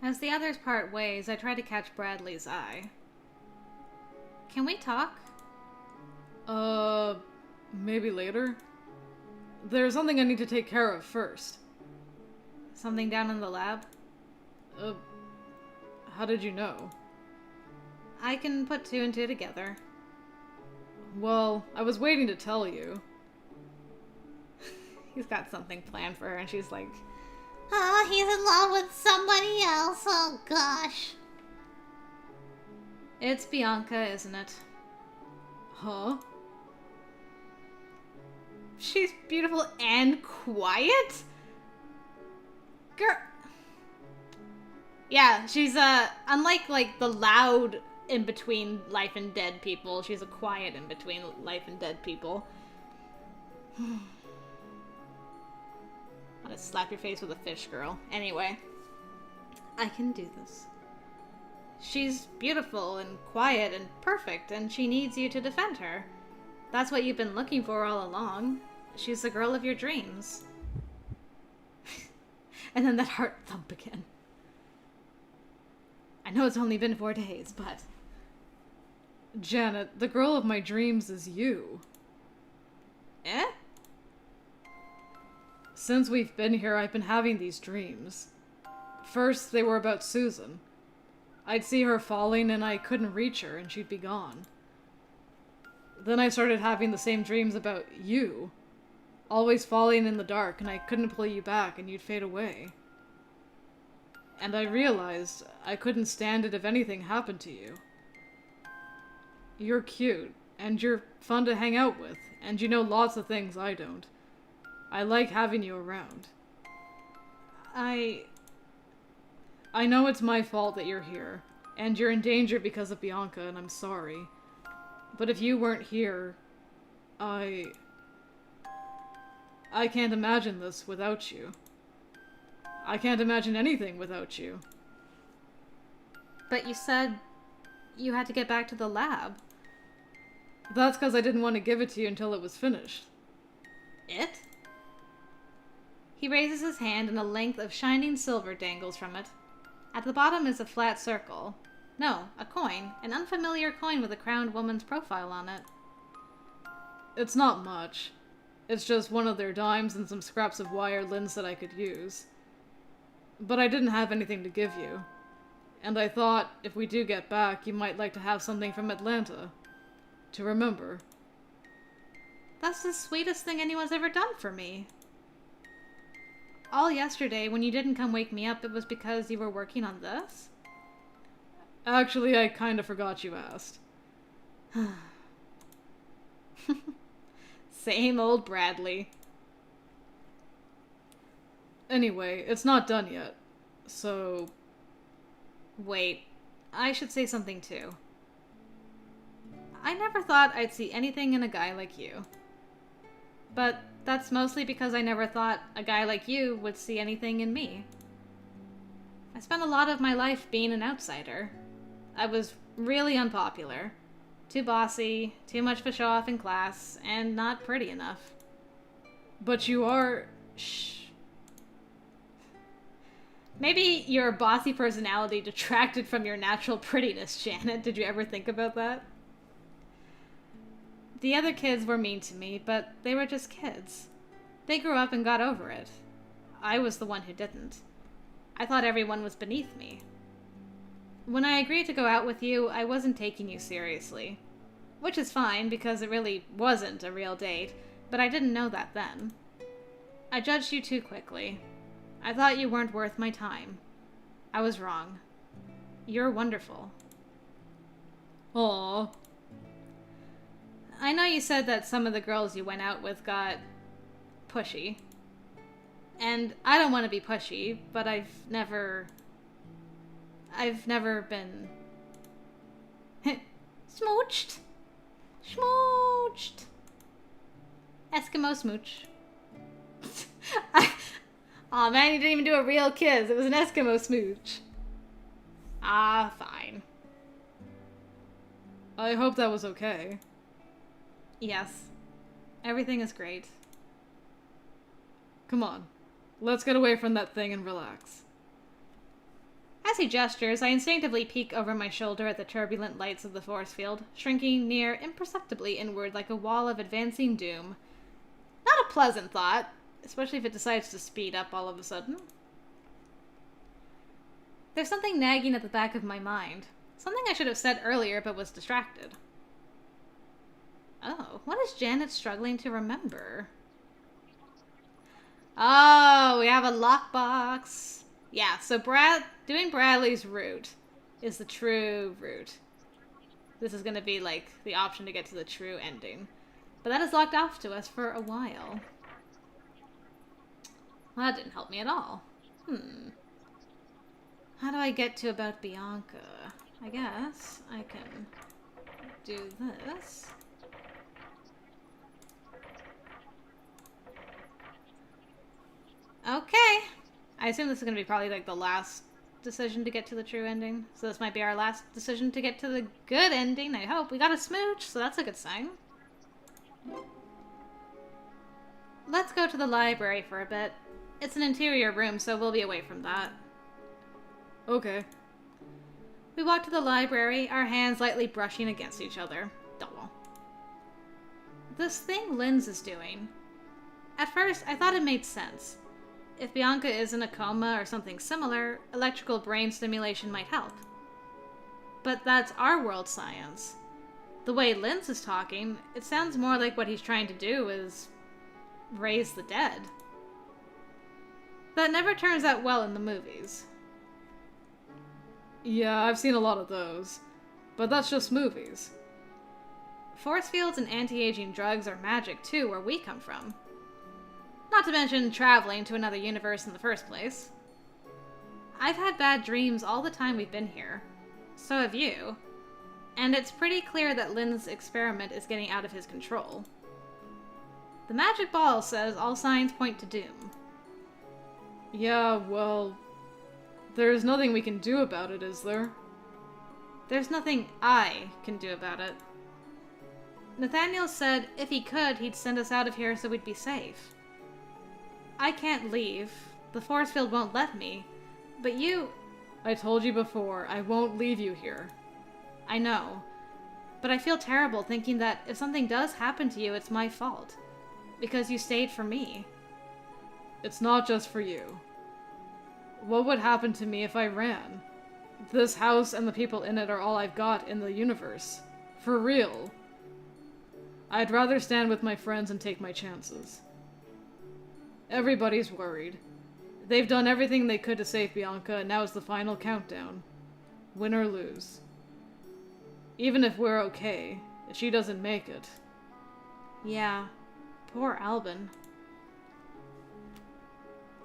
As the others part ways, I try to catch Bradley's eye. Can we talk? Maybe later? There's something I need to take care of first. Something down in the lab? How did you know? I can put two and two together. Well, I was waiting to tell you. He's got something planned for her, and she's like, Oh, he's in love with somebody else. Oh, gosh. it's Bianca, isn't it? Huh? She's beautiful and quiet? Girl. Yeah, she's, unlike, like, the loud in-between life and dead people, she's a quiet in-between life and dead people. I'm gonna slap your face with a fish, girl. Anyway. I can do this. She's beautiful and quiet and perfect, and she needs you to defend her. That's what you've been looking for all along. She's the girl of your dreams. And then that heart thump again. I know it's only been 4 days, but... Janet, the girl of my dreams is you. Eh? Since we've been here, I've been having these dreams. First, they were about Susan. I'd see her falling and I couldn't reach her and she'd be gone. Then I started having the same dreams about you. Always falling in the dark and I couldn't pull you back and you'd fade away. And I realized I couldn't stand it if anything happened to you. You're cute, and you're fun to hang out with, and you know lots of things I don't. I like having you around. I know it's my fault that you're here, and you're in danger because of Bianca, and I'm sorry. But if you weren't here, I can't imagine this without you. I can't imagine anything without you. But you said you had to get back to the lab. That's because I didn't want to give it to you until it was finished. It? He raises his hand and a length of shining silver dangles from it. At the bottom is a flat circle. No, a coin. An unfamiliar coin with a crowned woman's profile on it. It's not much. It's just one of their dimes and some scraps of wire Lynn said I could use. But I didn't have anything to give you. And I thought, if we do get back, you might like to have something from Atlanta. To remember. That's the sweetest thing anyone's ever done for me. All yesterday, when you didn't come wake me up, it was because you were working on this? Actually, I kind of forgot you asked. Same old Bradley. Anyway, it's not done yet. So... Wait, I should say something too. I never thought I'd see anything in a guy like you. But that's mostly because I never thought a guy like you would see anything in me. I spent a lot of my life being an outsider. I was really unpopular. Too bossy, too much of a show-off in class, and not pretty enough. But you are... Shh. Maybe your bossy personality detracted from your natural prettiness, Janet. Did you ever think about that? The other kids were mean to me, but they were just kids. They grew up and got over it. I was the one who didn't. I thought everyone was beneath me. When I agreed to go out with you, I wasn't taking you seriously. Which is fine, because it really wasn't a real date, but I didn't know that then. I judged you too quickly. I thought you weren't worth my time. I was wrong. You're wonderful. Aww. I know you said that some of the girls you went out with got pushy. And I don't want to be pushy, but I've never been smooched. Smooched. Eskimo smooch. Aw, man, you didn't even do a real kiss. It was an Eskimo smooch. Ah, fine. I hope that was okay. Yes. Everything is great. Come on. Let's get away from that thing and relax. As As he gestures, I instinctively peek over my shoulder at the turbulent lights of the force field, shrinking near imperceptibly inward like a wall of advancing doom. Not a pleasant thought, especially if it decides to speed up all of a sudden. There's something nagging at the back of my mind. Something I should have said earlier but was distracted. Oh, what is Janet struggling to remember? Oh, we have a lockbox. Yeah, so doing Bradley's route is the true route. This is going to be like the option to get to the true ending. But that is locked off to us for a while. Well, that didn't help me at all. How do I get to about Bianca? I guess I can do this. Okay. I assume this is going to be probably like the last decision to get to the true ending. So this might be our last decision to get to the good ending, I hope. We got a smooch, so that's a good sign. Let's go to the library for a bit. It's an interior room, so we'll be away from that. Okay. We walk to the library, our hands lightly brushing against each other. Double. This thing Lynn's is doing. At first, I thought it made sense. If Bianca is in a coma or something similar, electrical brain stimulation might help. But that's our world science. The way Lynn's is talking, it sounds more like what he's trying to do is raise the dead. That never turns out well in the movies. Yeah, I've seen a lot of those. But that's just movies. Force fields and anti-aging drugs are magic too, where we come from. Not to mention traveling to another universe in the first place. I've had bad dreams all the time we've been here. So have you. And it's pretty clear that Lynn's experiment is getting out of his control. The magic ball says all signs point to doom. Yeah, well, there's nothing we can do about it, is there? There's nothing I can do about it. Nathaniel said if he could, he'd send us out of here so we'd be safe. I can't leave. The force field won't let me. But you... I told you before, I won't leave you here. I know. But I feel terrible thinking that if something does happen to you, it's my fault. Because you stayed for me. It's not just for you. What would happen to me if I ran? This house and the people in it are all I've got in the universe. For real. I'd rather stand with my friends and take my chances. Everybody's worried. They've done everything they could to save Bianca, and now is the final countdown. Win or lose. Even if we're okay, if she doesn't make it. Yeah. Poor Albin.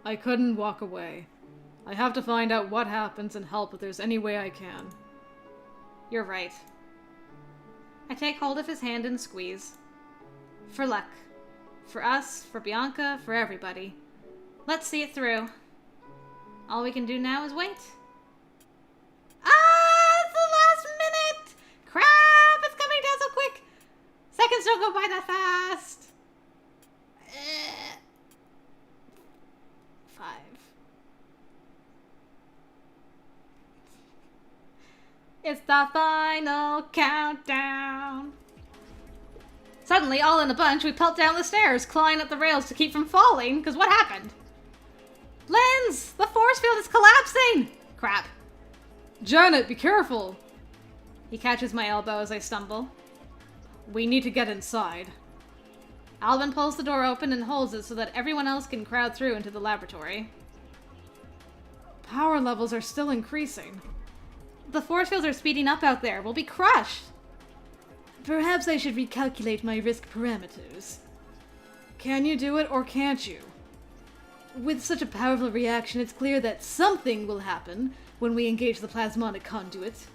I couldn't walk away. I have to find out what happens and help if there's any way I can. You're right. I take hold of his hand and squeeze. For luck. For us, for Bianca, for everybody. Let's see it through. All we can do now is wait. Ah! It's the last minute! Crap! It's coming down so quick! Seconds don't go by that fast! 5. It's the final countdown. Suddenly, all in a bunch, we pelt down the stairs, clawing at the rails to keep from falling, because what happened? Lens! The force field is collapsing! Crap. Janet, be careful! He catches my elbow as I stumble. We need to get inside. Alvin pulls the door open and holds it so that everyone else can crowd through into the laboratory. Power levels are still increasing. The force fields are speeding up out there. We'll be crushed. Perhaps I should recalculate my risk parameters. Can you do it, or can't you? With such a powerful reaction, it's clear that something will happen when we engage the plasmonic conduit.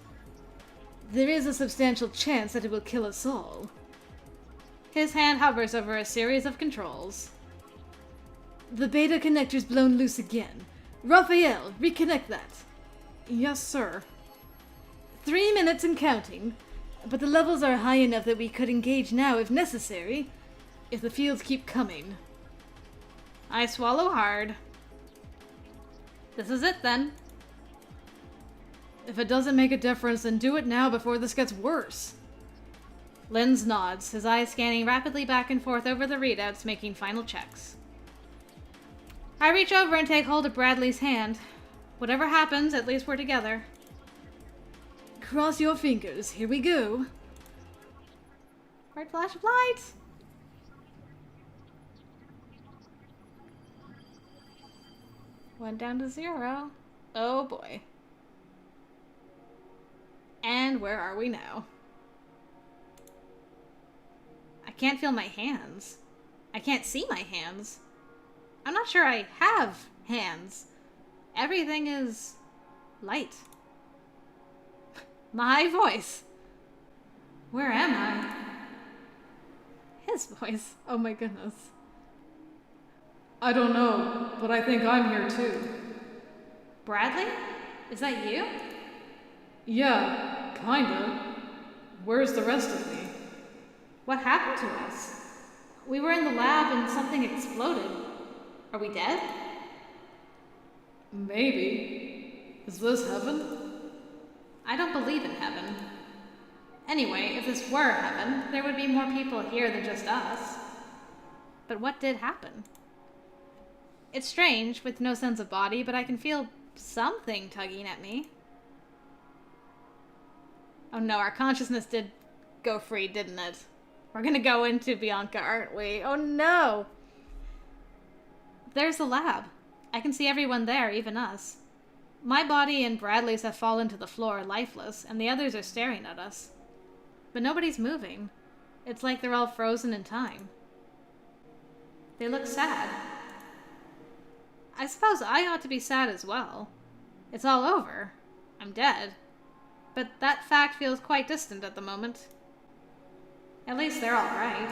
There is a substantial chance that it will kill us all. His hand hovers over a series of controls. The beta connector's blown loose again. Raphael, reconnect that. Yes, sir. 3 minutes and counting. But the levels are high enough that we could engage now if necessary, if the fields keep coming. I swallow hard. This is it then. If it doesn't make a difference, then do it now before this gets worse. Linz nods, his eyes scanning rapidly back and forth over the readouts, making final checks. I reach over and take hold of Bradley's hand. Whatever happens, at least we're together. Cross your fingers. Here we go. Bright flash of light! Went down to 0. Oh boy. And where are we now? I can't feel my hands. I can't see my hands. I'm not sure I have hands. Everything is light. My voice. Where am I? His voice. Oh my goodness. I don't know, but I think I'm here too. Bradley? Is that you? Yeah, kinda. Where's the rest of me? What happened to us? We were in the lab and something exploded. Are we dead? Maybe. Is this heaven? I don't believe in heaven. Anyway, if this were heaven, there would be more people here than just us. But what did happen? It's strange, with no sense of body, but I can feel something tugging at me. Oh no, our consciousness did go free, didn't it? We're gonna go into Bianca, aren't we? Oh no! There's the lab. I can see everyone there, even us. My body and Bradley's have fallen to the floor, lifeless, and the others are staring at us. But nobody's moving. It's like they're all frozen in time. They look sad. I suppose I ought to be sad as well. It's all over. I'm dead. But that fact feels quite distant at the moment. At least they're all right.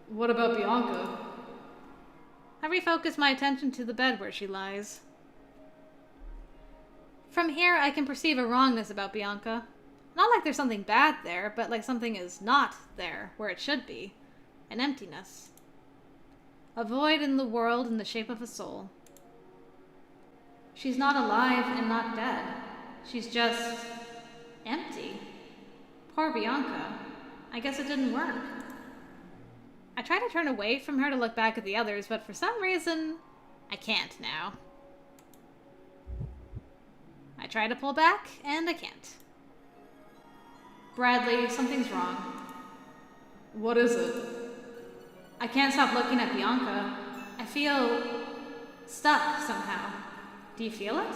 What about Bianca? I refocus my attention to the bed where she lies. From here, I can perceive a wrongness about Bianca. Not like there's something bad there, but like something is not there where it should be. An emptiness. A void in the world in the shape of a soul. She's not alive and not dead. She's just empty. Poor Bianca. I guess it didn't work. I try to turn away from her to look back at the others, but for some reason, I can't now. I try to pull back, and I can't. Bradley, something's wrong. What is it? I can't stop looking at Bianca. I feel stuck somehow. Do you feel it?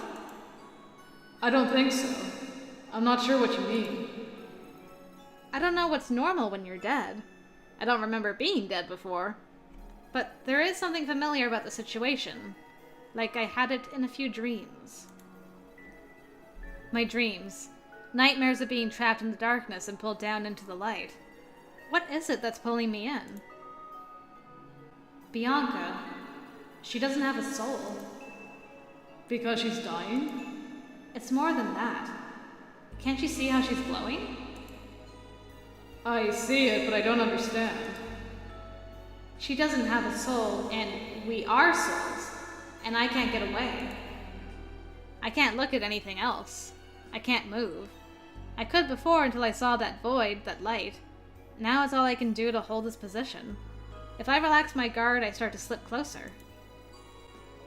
I don't think so. I'm not sure what you mean. I don't know what's normal when you're dead. I don't remember being dead before. But there is something familiar about the situation. Like I had it in a few dreams. My dreams. Nightmares of being trapped in the darkness and pulled down into the light. What is it that's pulling me in? Bianca. She doesn't have a soul. Because she's dying? It's more than that. Can't you see how she's glowing? I see it, but I don't understand. She doesn't have a soul, and we are souls, and I can't get away. I can't look at anything else. I can't move. I could before until I saw that void, that light. Now it's all I can do to hold this position. If I relax my guard, I start to slip closer.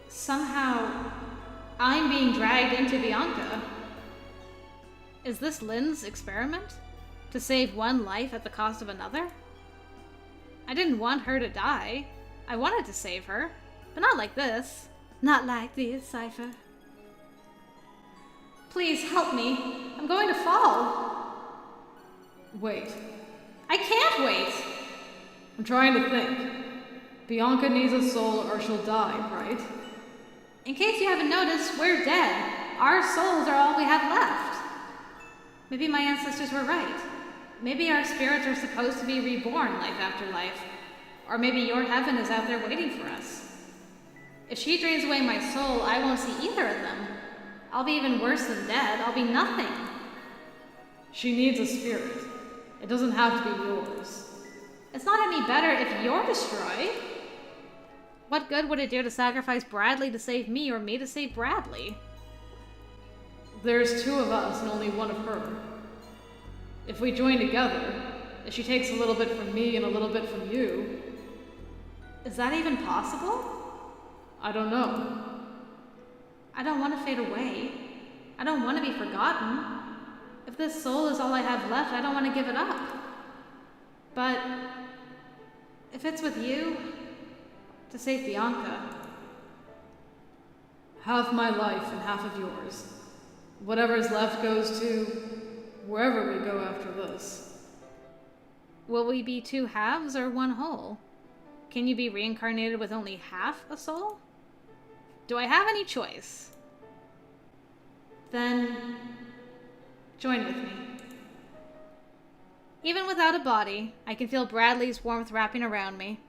Somehow, I'm being dragged into Bianca. Is this Lynn's experiment? To save one life at the cost of another? I didn't want her to die. I wanted to save her, but not like this. Not like this, Sci-Fi. Please help me. I'm going to fall. Wait. I can't wait. I'm trying to think. Bianca needs a soul or she'll die, right? In case you haven't noticed, we're dead. Our souls are all we have left. Maybe my ancestors were right. Maybe our spirits are supposed to be reborn life after life. Or maybe your heaven is out there waiting for us. If she drains away my soul, I won't see either of them. I'll be even worse than dead. I'll be nothing. She needs a spirit. It doesn't have to be yours. It's not any better if you're destroyed. What good would it do to sacrifice Bradley to save me or me to save Bradley? There's two of us and only one of her. If we join together, if she takes a little bit from me and a little bit from you... Is that even possible? I don't know. I don't want to fade away. I don't want to be forgotten. If this soul is all I have left, I don't want to give it up. But if it's with you, to save Bianca... Half my life and half of yours. Whatever's left goes to wherever we go after this. Will we be two halves or one whole? Can you be reincarnated with only half a soul? Do I have any choice? Then join with me. Even without a body, I can feel Bradley's warmth wrapping around me.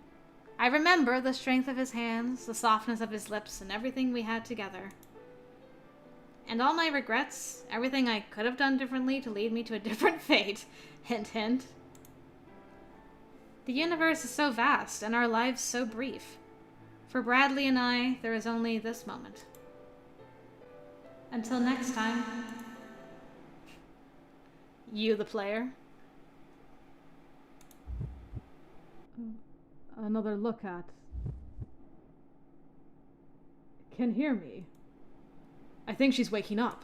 I remember the strength of his hands, the softness of his lips, and everything we had together. And all my regrets, everything I could have done differently to lead me to a different fate. Hint, hint. The universe is so vast, and our lives so brief. For Bradley and I, there is only this moment. Until next time. You, the player. Another look at... Can hear me. I think she's waking up.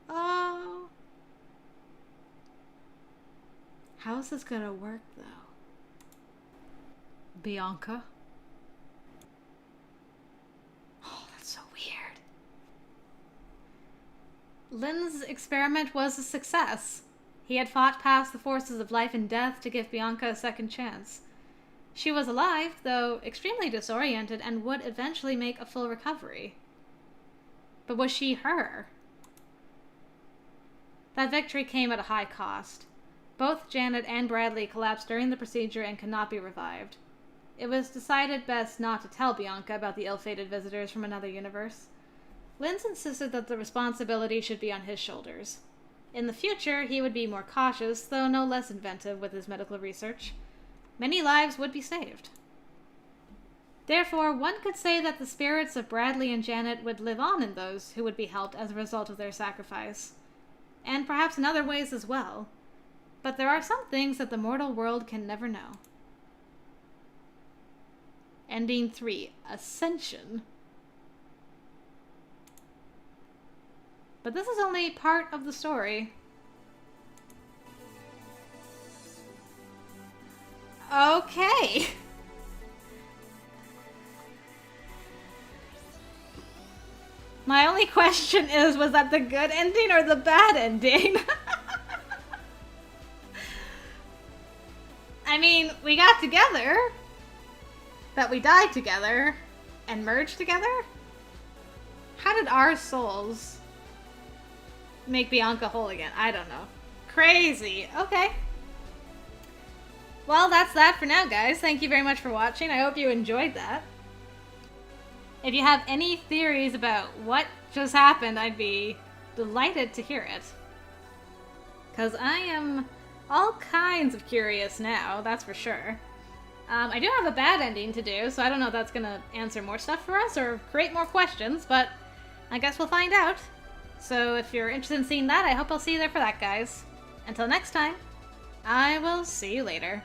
Oh. How's this gonna work, though? Bianca? Oh, that's so weird. Lynn's experiment was a success. He had fought past the forces of life and death to give Bianca a second chance. She was alive, though extremely disoriented, and would eventually make a full recovery. But was she her? That victory came at a high cost. Both Janet and Bradley collapsed during the procedure and could not be revived. It was decided best not to tell Bianca about the ill-fated visitors from another universe. Linz insisted that the responsibility should be on his shoulders. In the future, he would be more cautious, though no less inventive with his medical research. Many lives would be saved. Therefore, one could say that the spirits of Bradley and Janet would live on in those who would be helped as a result of their sacrifice. And perhaps in other ways as well. But there are some things that the mortal world can never know. Ending 3. Ascension. But this is only part of the story. Okay. My only question is, was that the good ending or the bad ending? I mean, we got together, but we died together and merged together? How did our souls make Bianca whole again? I don't know. Crazy. Okay. Well, that's that for now, guys. Thank you very much for watching. I hope you enjoyed that. If you have any theories about what just happened, I'd be delighted to hear it. Because I am all kinds of curious now, that's for sure. I do have a bad ending to do, so I don't know if that's going to answer more stuff for us or create more questions, but I guess we'll find out. So if you're interested in seeing that, I hope I'll see you there for that, guys. Until next time, I will see you later.